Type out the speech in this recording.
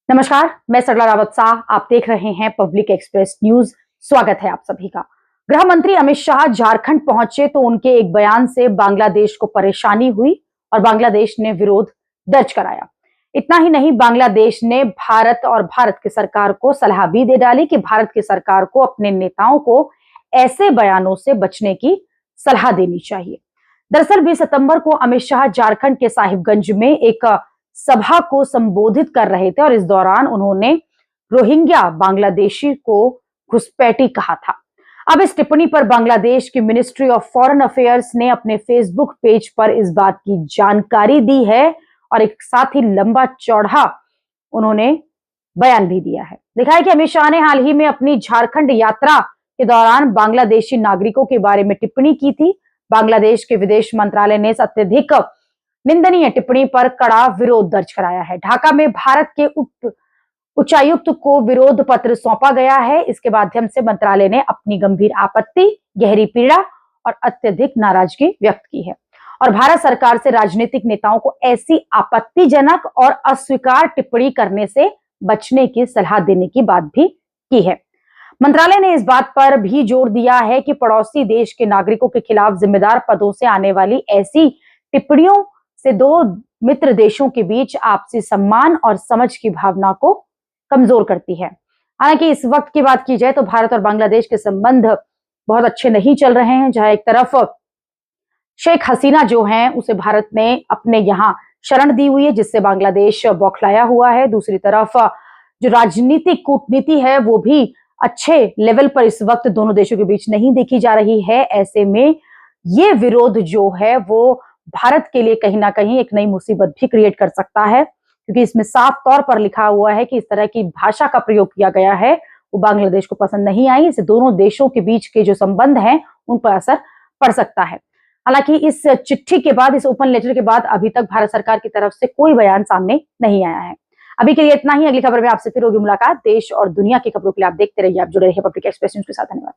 नमस्कार, मैं सरला रावत शाह। आप देख रहे हैं पब्लिक एक्सप्रेस न्यूज। स्वागत है आप सभी का। गृह मंत्री अमित शाह झारखंड पहुंचे तो उनके एक बयान से बांग्लादेश को परेशानी हुई और बांग्लादेश ने विरोध दर्ज कराया। इतना ही नहीं, बांग्लादेश ने भारत की सरकार को सलाह भी दे डाली कि भारत की सरकार को अपने नेताओं को ऐसे बयानों से बचने की सलाह देनी चाहिए। दरअसल 20 सितंबर को अमित शाह झारखंड के साहिबगंज में एक सभा को संबोधित कर रहे थे और इस दौरान उन्होंने रोहिंग्या बांग्लादेशी को घुसपैठी कहा था। अब इस टिप्पणी पर बांग्लादेश की मिनिस्ट्री ऑफ फॉरेन अफेयर्स ने अपने फेसबुक पेज पर इस बात की जानकारी दी है और एक साथ ही लंबा चौड़ा उन्होंने बयान भी दिया है। देखा है कि अमित शाह ने हाल ही में अपनी झारखंड यात्रा के दौरान बांग्लादेशी नागरिकों के बारे में टिप्पणी की थी। बांग्लादेश के विदेश मंत्रालय ने अत्यधिक निंदनीय टिप्पणी पर कड़ा विरोध दर्ज कराया है। ढाका में भारत के उच्चायुक्त को विरोध पत्र सौंपा गया है। इसके माध्यम से मंत्रालय ने अपनी गंभीर आपत्ति, गहरी पीड़ा और अत्यधिक नाराजगी व्यक्त की है और भारत सरकार से राजनीतिक नेताओं को ऐसी आपत्तिजनक और अस्वीकार टिप्पणी करने से बचने की सलाह देने की बात भी की है। मंत्रालय ने इस बात पर भी जोर दिया है कि पड़ोसी देश के नागरिकों के खिलाफ जिम्मेदार पदों से आने वाली ऐसी टिप्पणियों से दो मित्र देशों के बीच आपसी सम्मान और समझ की भावना को कमजोर करती है। हालांकि इस वक्त की बात की जाए तो भारत और बांग्लादेश के संबंध बहुत अच्छे नहीं चल रहे हैं। जहां एक तरफ शेख हसीना जो हैं उसे भारत ने अपने यहां शरण दी हुई है, जिससे बांग्लादेश बौखलाया हुआ है। दूसरी तरफ जो राजनीतिक कूटनीति है वो भी अच्छे लेवल पर इस वक्त दोनों देशों के बीच नहीं देखी जा रही है। ऐसे में ये विरोध जो है वो भारत के लिए कहीं ना कहीं एक नई मुसीबत भी क्रिएट कर सकता है, क्योंकि इसमें साफ तौर पर लिखा हुआ है कि इस तरह की भाषा का प्रयोग किया गया है वो बांग्लादेश को पसंद नहीं आई। इससे दोनों देशों के बीच के जो संबंध हैं उन पर असर पड़ सकता है। हालांकि इस चिट्ठी के बाद, इस ओपन लेटर के बाद अभी तक भारत सरकार की तरफ से कोई बयान सामने नहीं आया है। अभी के लिए इतना ही। अगली खबर में आपसे फिर होगी मुलाकात। देश और दुनिया की खबरों के लिए आप देखते रहिए, आप जुड़े रहिए पब्लिक एक्सप्रेस न्यूज के साथ। धन्यवाद।